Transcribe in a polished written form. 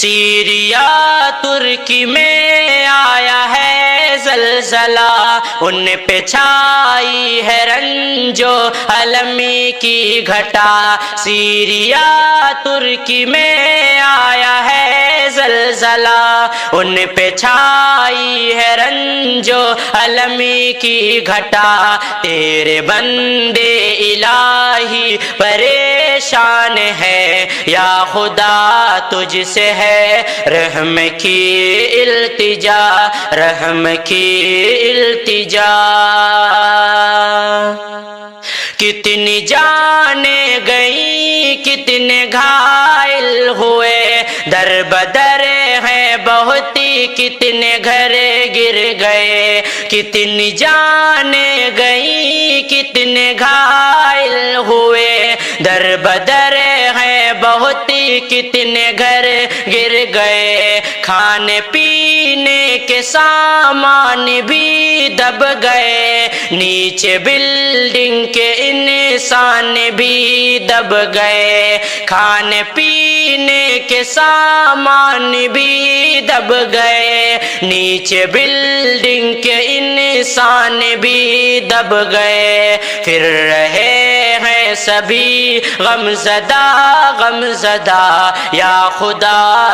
Syria ترکی میں آیا ہے زلزلہ، ان پہ چھائی ہے رنج و المی کی گھٹا۔ سیریا ترکی میں آیا ہے زلزلہ، ان پہ چھائی ہے رنج و المی کی گھٹا۔ تیرے بندے الہی پریشان ہے، یا خدا تجھ سے ہے رحم کی التجا، رحم کی التجا۔ کتنی جانیں گئیں، کتنے گھائل ہوئے، در بدر ہیں بہت ہی، کتنے گھر گر گئے۔ کتنی جانیں گئیں، کتنے گھائل ہوئے، در بدر ہیں بہت ہی، کتنے گھر گر گئے۔ کھانے پینے کے سامان بھی دب گئے، نیچے بلڈنگ کے انسان بھی دب گئے۔ کھانے پینے کے سامان بھی دب گئے، نیچے بلڈنگ کے انسان بھی دب گئے۔ پھر رہے ہیں سبھی غم زدہ غم زدہ، یا خدا